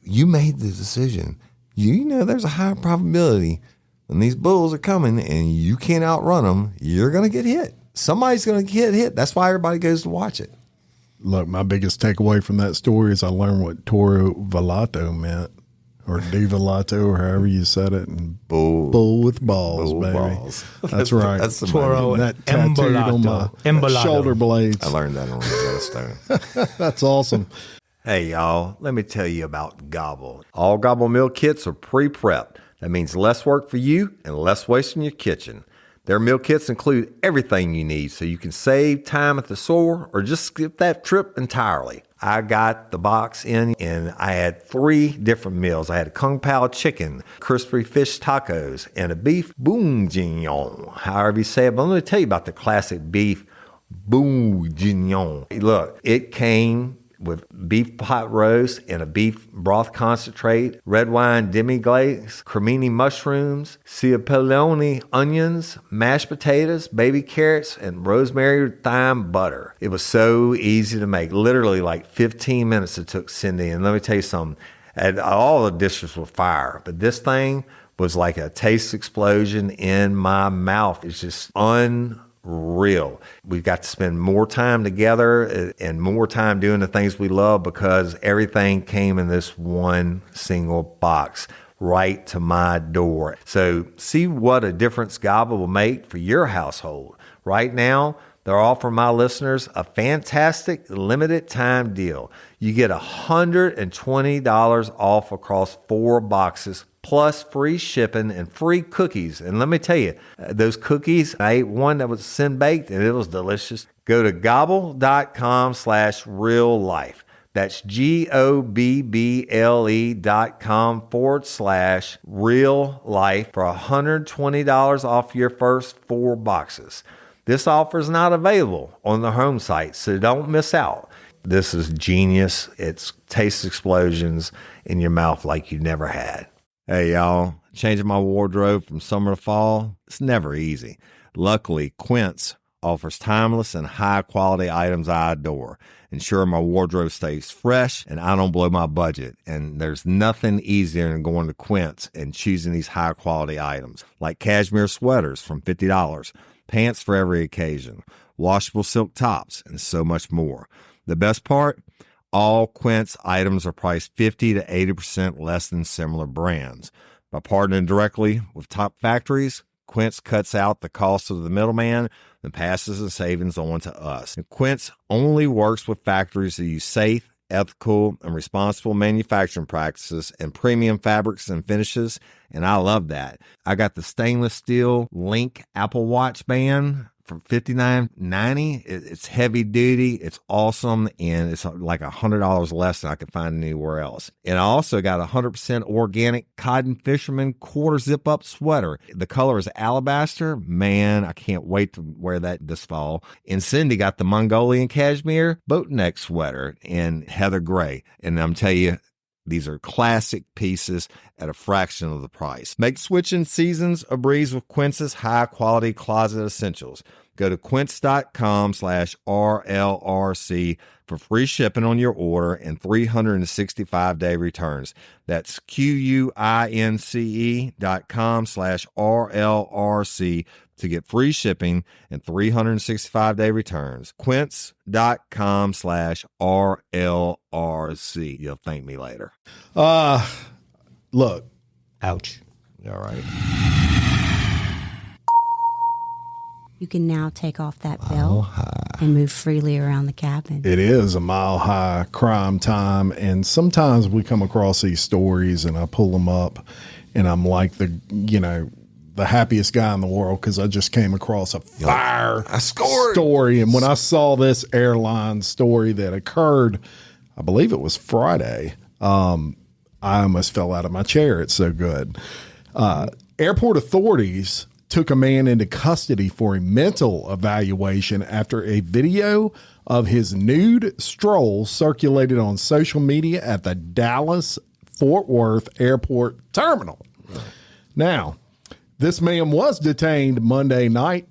You made the decision. There's a high probability when these bulls are coming and you can't outrun them, you're going to get hit. Somebody's going to get hit. That's why everybody goes to watch it. Look, my biggest takeaway from that story is I learned what Toro Velato meant, or Divalato, or however you said it. And bull with balls, baby. Balls. That's right. That's the Toro that tattooed on my shoulder blades. I learned that on Rosetta Stone. That's awesome. Hey, y'all, let me tell you about Gobble. All Gobble meal kits are pre-prepped. That means less work for you and less waste in your kitchen. Their meal kits include everything you need so you can save time at the store or just skip that trip entirely. I got the box in and I had 3 different meals. I had a Kung Pao chicken, crispy fish tacos, and a beef bourguignon, however you say it. But let me tell you about the classic beef bourguignon. Look, it came with beef pot roast and a beef broth concentrate, red wine demi-glace, cremini mushrooms, cipollone onions, mashed potatoes, baby carrots, and rosemary thyme butter. It was so easy to make. Literally like 15 minutes it took Cindy. And let me tell you something. And all the dishes were fire, but this thing was like a taste explosion in my mouth. It's just unreal. We've got to spend more time together and more time doing the things we love because everything came in this one single box right to my door. So see what a difference Gobble will make for your household. Right now, they're offering my listeners a fantastic limited time deal. You get $120 off across 4 boxes, plus free shipping and free cookies. And let me tell you, those cookies, I ate one that was sin baked and it was delicious. Go to gobble.com/reallife. That's GOBBLE.com/real-life for $120 off your first 4 boxes. This offer is not available on the home site, so don't miss out. This is genius. It's taste explosions in your mouth like you never had. Hey, y'all. Changing my wardrobe from summer to fall, it's never easy. Luckily, Quince offers timeless and high-quality items I adore, ensuring my wardrobe stays fresh and I don't blow my budget. And there's nothing easier than going to Quince and choosing these high-quality items, like cashmere sweaters from $50, pants for every occasion, washable silk tops, and so much more. The best part? All Quince items are priced 50 to 80% less than similar brands. By partnering directly with top factories, Quince cuts out the cost of the middleman and passes the savings on to us. And Quince only works with factories that use safe, ethical, and responsible manufacturing practices and premium fabrics and finishes, and I love that. I got the stainless steel Link Apple Watch band for $59.90. It's heavy duty, it's awesome, and it's like $100 less than I could find anywhere else. And I also got a 100% organic cotton fisherman quarter zip up sweater. The color is alabaster. Man, I can't wait to wear that this fall. And Cindy got the Mongolian cashmere boat neck sweater in heather gray. And I'm telling you, these are classic pieces at a fraction of the price. Make switching seasons a breeze with Quince's high-quality closet essentials. Go to quince.com/RLRC for free shipping on your order and 365-day returns. That's QUINCE.com/RLRC to get free shipping and 365-day returns. Quince.com/RLRC. You'll thank me later. Look. Ouch. All right. You can now take off that belt and move freely around the cabin. It is a mile-high crime time, and sometimes we come across these stories, and I pull them up, and I'm like the happiest guy in the world because I just came across a fire story. And when I saw this airline story that occurred, I believe it was Friday, I almost fell out of my chair. It's so good. Airport authorities took a man into custody for a mental evaluation after a video of his nude stroll circulated on social media at the Dallas-Fort Worth Airport terminal. Now, this man was detained Monday night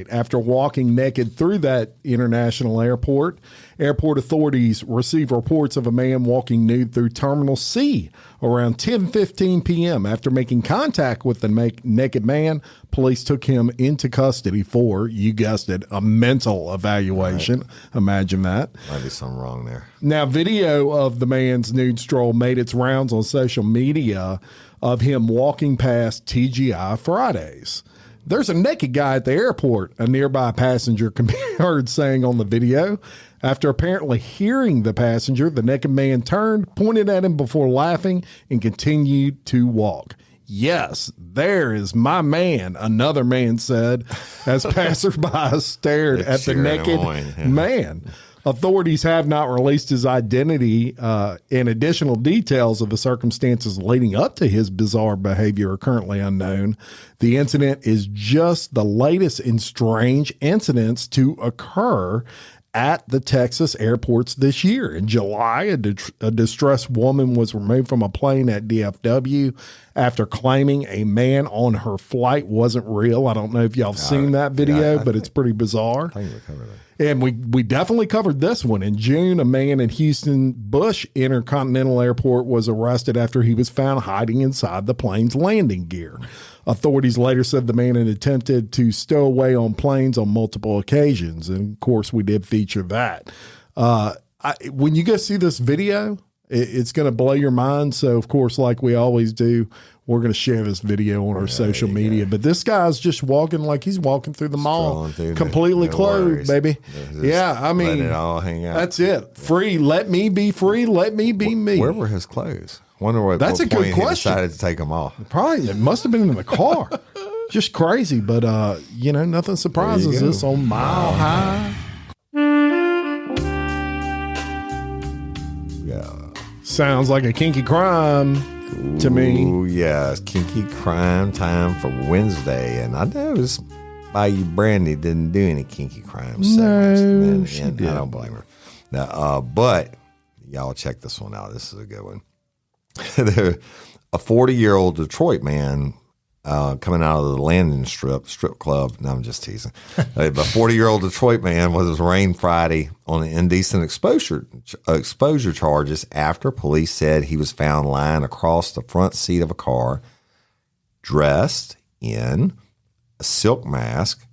after walking naked through that international airport. Airport authorities received reports of a man walking nude through Terminal C around 10:15 p.m. After making contact with the naked man, police took him into custody for, you guessed it, a mental evaluation. Right. Imagine that. Might be something wrong there. Now, video of the man's nude stroll made its rounds on social media of him walking past TGI Fridays. There's a naked guy at the airport, a nearby passenger can be heard saying on the video. After apparently hearing the passenger, the naked man turned, pointed at him before laughing, and continued to walk. Yes, there is my man, another man said, as passerby stared at the naked man. Authorities have not released his identity, and additional details of the circumstances leading up to his bizarre behavior are currently unknown. The incident is just the latest in strange incidents to occur at the Texas airports this year. In July, a distressed woman was removed from a plane at DFW after claiming a man on her flight wasn't real. I don't know if y'all have seen that video, but it's pretty bizarre. And we definitely covered this one. In June, a man in Houston Bush Intercontinental Airport was arrested after he was found hiding inside the plane's landing gear. Authorities later said the man had attempted to stow away on planes on multiple occasions. And, of course, we did feature that. When you go see this video, it's going to blow your mind. So, of course, like we always do, we're going to share this video on our social media. But this guy's just walking like he's walking through the mall, completely clothed, baby. Yeah, I mean, it all hang out. That's it. Free. Let me be free. Let me be me. Where were his clothes? Wonder what. That's a good question. He decided to take them off. Probably it must have been in the car. Just crazy, but nothing surprises us on Mile High. Yeah. Sounds like a kinky crime to me. Oh, yeah. It's kinky crime time for Wednesday. And I noticed Bayou Brandy didn't do any kinky crime segments. She did. I don't blame her. Now, but y'all check this one out. This is a good one. A 40-year-old Detroit man coming out of the Landing Strip club. No, I'm just teasing. A 40-year-old Detroit man was arraigned Friday on indecent exposure charges after police said he was found lying across the front seat of a car, dressed in a silk mask,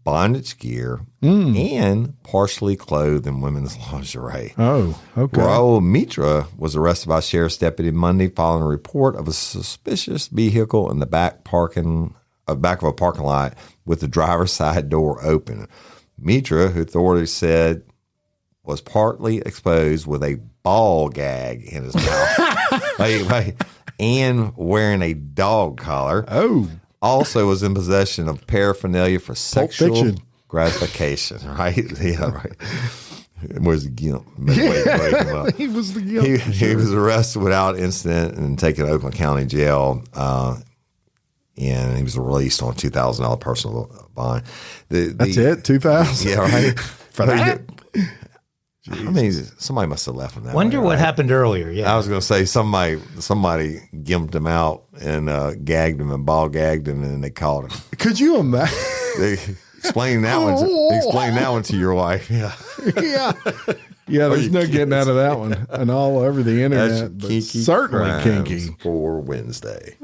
bondage gear, and partially clothed in women's lingerie. Oh, okay. Raul Mitra was arrested by sheriff's deputy Monday following a report of a suspicious vehicle in the back of a parking lot with the driver's side door open. Mitra, who authorities said was partly exposed with a ball gag in his mouth and wearing a dog collar. Oh. Also was in possession of paraphernalia for sexual gratification, right? Yeah, right. Where's the gimp? He was the gimp. He was arrested without incident and taken to Oakland County Jail, and he was released on $2,000 personal bond. That's it? $2,000? Yeah, right. For that? I mean, somebody must have left him that Wonder way, what right? happened earlier. Yeah, I was going to say somebody gimped him out and gagged him and ball gagged him, and then they caught him. Could you imagine? They explain that one to your wife. Yeah, yeah. There's no getting out of that one, and all over the internet. But kinky certainly kinky for Wednesday.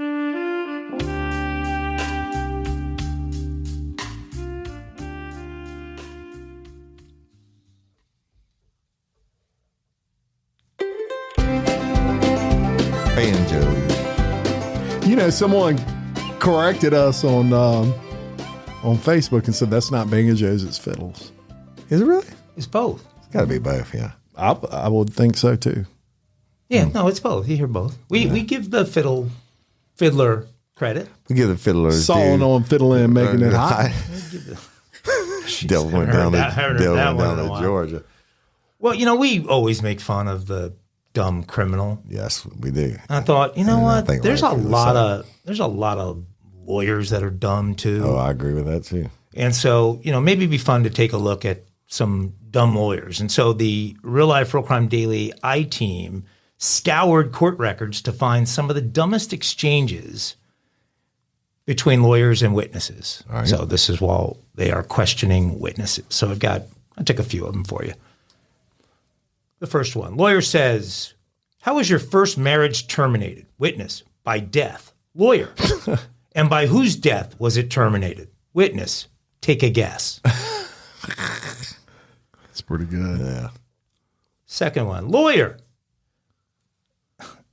Banjos. Someone corrected us on Facebook and said that's not banjos, it's fiddles. Is it really? it's both. It's got to be both, yeah. I would think so too. Yeah, no, it's both. You hear both. We give the fiddler credit. We give the fiddler sawing on fiddling and making it hot. Devil went down to Georgia. Well, we always make fun of the dumb criminal. Yes, we do. And I thought, what? There's a lot of lawyers that are dumb too. Oh, I agree with that too. And so, maybe it'd be fun to take a look at some dumb lawyers. And so the Real Life Real Crime Daily I-Team scoured court records to find some of the dumbest exchanges between lawyers and witnesses. Right. So this is while they are questioning witnesses. So I took a few of them for you. The first one, lawyer says, how was your first marriage terminated? Witness, by death. Lawyer, and by whose death was it terminated? Witness, take a guess. That's pretty good. Yeah. Second one, lawyer,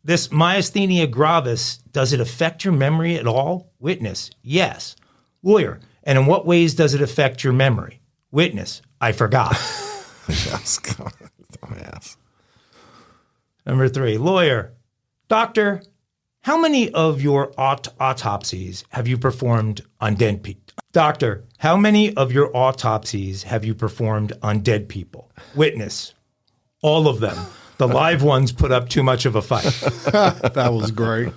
this myasthenia gravis, does it affect your memory at all? Witness, yes. Lawyer, and in what ways does it affect your memory? Witness, I forgot. Yes. Number 3, lawyer, doctor, how many of your autopsies have you performed on dead people? Doctor, how many of your autopsies have you performed on dead people? Witness, all of them. The live ones put up too much of a fight. That was great.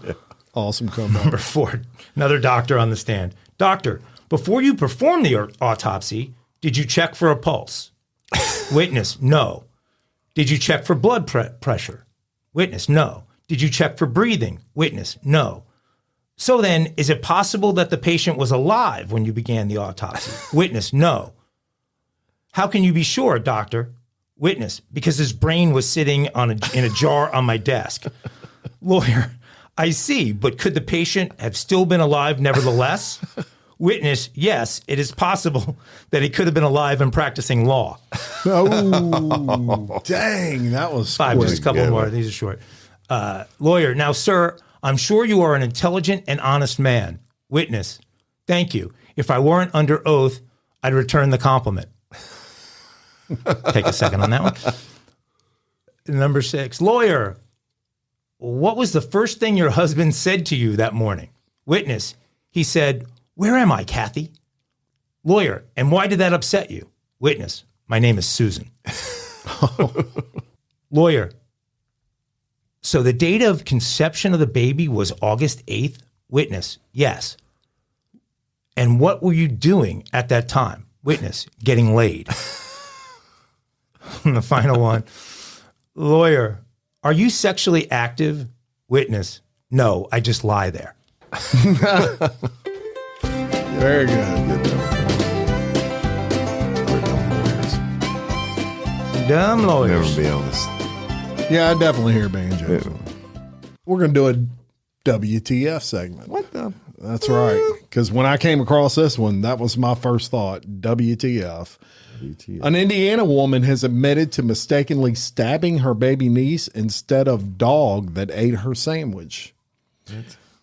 Awesome comeback. Number 4, another doctor on the stand. Doctor, before you performed the autopsy, did you check for a pulse? Witness, no. Did you check for blood pressure? Witness, no. Did you check for breathing? Witness, no. So then, is it possible that the patient was alive when you began the autopsy? Witness, no. How can you be sure, doctor? Witness, because his brain was sitting in a jar on my desk. Lawyer, I see, but could the patient have still been alive nevertheless? Witness, yes, it is possible that he could have been alive and practicing law. Oh, dang, that was 5, quick. just a couple more. These are short. Lawyer, now, sir, I'm sure you are an intelligent and honest man. Witness, thank you. If I weren't under oath, I'd return the compliment. Take a second on that one. Number 6, lawyer, what was the first thing your husband said to you that morning? Witness, he said, where am I, Kathy? Lawyer, and why did that upset you? Witness, my name is Susan. Lawyer, so the date of conception of the baby was August 8th? Witness, yes. And what were you doing at that time? Witness, getting laid. And the final one, lawyer, are you sexually active? Witness, no, I just lie there. Very good. Dumb lawyers. Never be honest. Yeah, I definitely hear banjo. Yeah. We're going to do a WTF segment. What the? That's right. Because when I came across this one, that was my first thought. WTF. An Indiana woman has admitted to mistakenly stabbing her baby niece instead of dog that ate her sandwich.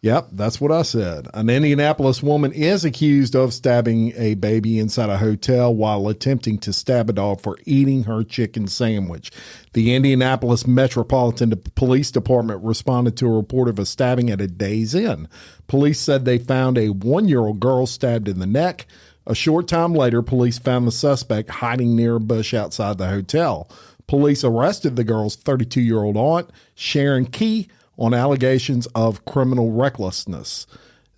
Yep, that's what I said. An Indianapolis woman is accused of stabbing a baby inside a hotel while attempting to stab a dog for eating her chicken sandwich. The Indianapolis Metropolitan Police Department responded to a report of a stabbing at a Days Inn. Police said they found a 1-year-old girl stabbed in the neck. A short time later, police found the suspect hiding near a bush outside the hotel. Police arrested the girl's 32-year-old aunt, Sharon Key, on allegations of criminal recklessness.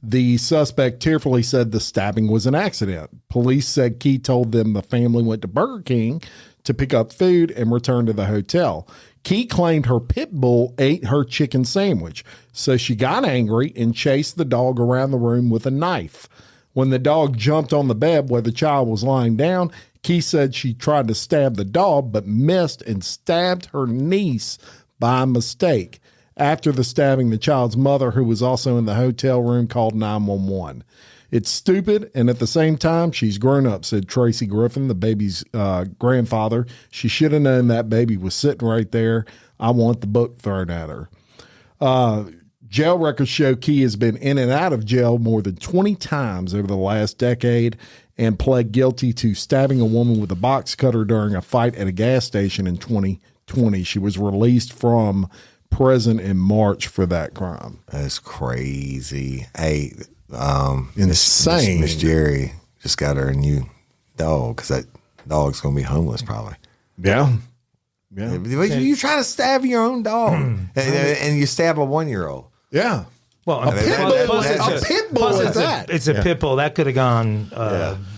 The suspect tearfully said the stabbing was an accident. Police said Key told them the family went to Burger King to pick up food and returned to the hotel. Key claimed her pit bull ate her chicken sandwich, so she got angry and chased the dog around the room with a knife. When the dog jumped on the bed where the child was lying down, Key said she tried to stab the dog but missed and stabbed her niece by mistake. After the stabbing, the child's mother, who was also in the hotel room, called 911. It's stupid, and at the same time, she's grown up, said Tracy Griffin, the baby's grandfather. She should have known that baby was sitting right there. I want the book thrown at her. Jail records show Key has been in and out of jail more than 20 times over the last decade and pled guilty to stabbing a woman with a box cutter during a fight at a gas station in 2020. She was released from prison in March for that crime. That's crazy. Hey, insane. Miss Jerry just got her a new dog because that dog's going to be homeless probably. Yeah. You trying to stab your own dog and you stab a 1-year-old. Yeah. Well, a pit bull is that. It's a pit bull. That could have gone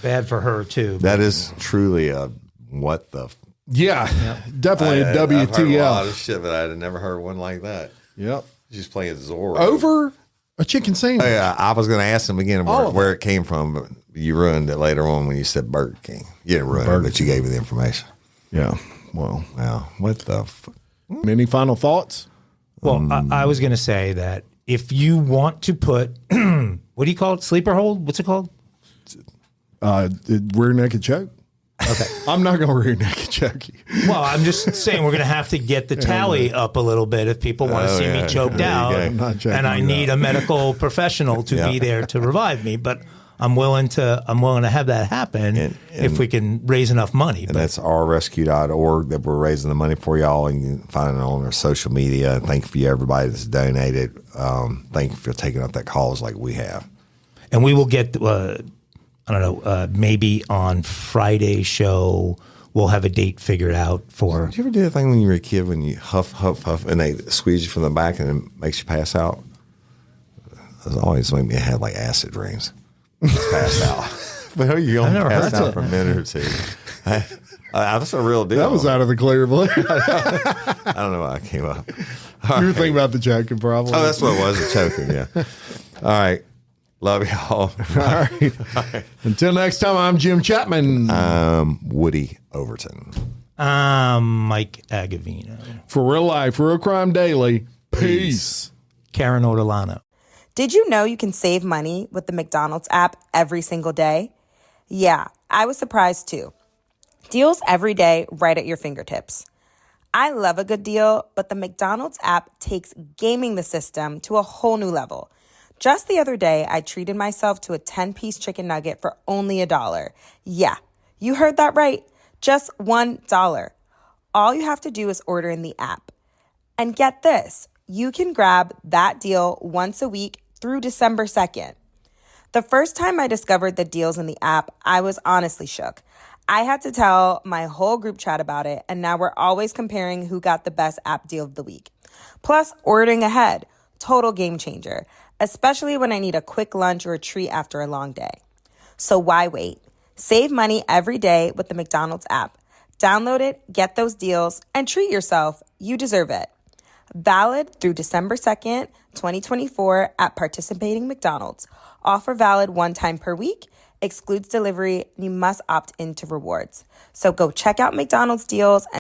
bad for her, too. That is truly a what the... Definitely a WTF. I've heard a lot of shit, but I had never heard one like that. Yep. She's playing Zorro. Over a chicken sandwich. Yeah, I was going to ask him again where it came from, but you ruined it later on when you said Burger King. You didn't ruin it, but you gave me the information. Yeah. Well, what the... Any final thoughts? Well, I was going to say that if you want to put, what do you call it? Sleeper hold? What's it called? Rear naked choke. Okay. I'm not going to rear naked choke you. Well, I'm just saying we're going to have to get the tally up a little bit if people want to see me choked out. And I need a medical professional to be there to revive me. But I'm willing to have that happen if we can raise enough money. And that's rrescue.org that we're raising the money for y'all, and you can find it on our social media. And thank you for everybody that's donated. Thank you for taking up that cause like we have. And we will get, maybe on Friday's show, we'll have a date figured out for. Did you ever do that thing when you were a kid when you huff, and they squeeze you from the back and it makes you pass out? It always made me have like acid dreams. Pass out. But you're only passed out for a minute or two. That's a real deal. That was out of the clear blue. I don't know why I came up. You were thinking about the choking problem. Oh, that's what it was, the choking, yeah. All right. Love y'all. All right. Until next time, I'm Jim Chapman. Woody Overton. Mike Agovino. For Real Life, Real Crime Daily, peace. Karen Ortolano. Did you know you can save money with the McDonald's app every single day? Yeah, I was surprised too. Deals every day right at your fingertips. I love a good deal, but the McDonald's app takes gaming the system to a whole new level. Just the other day, I treated myself to a 10-piece chicken nugget for only $1. Yeah, you heard that right. Just $1. All you have to do is order in the app. And get this, you can grab that deal once a week through December 2nd. The first time I discovered the deals in the app, I was honestly shook. I had to tell my whole group chat about it, and now we're always comparing who got the best app deal of the week. Plus, ordering ahead, total game changer, especially when I need a quick lunch or a treat after a long day. So why wait? Save money every day with the McDonald's app. Download it, get those deals, and treat yourself. You deserve it. Valid through December 2nd, 2024 at participating McDonald's. Offer valid one time per week. Excludes delivery. You must opt into rewards. So go check out McDonald's deals and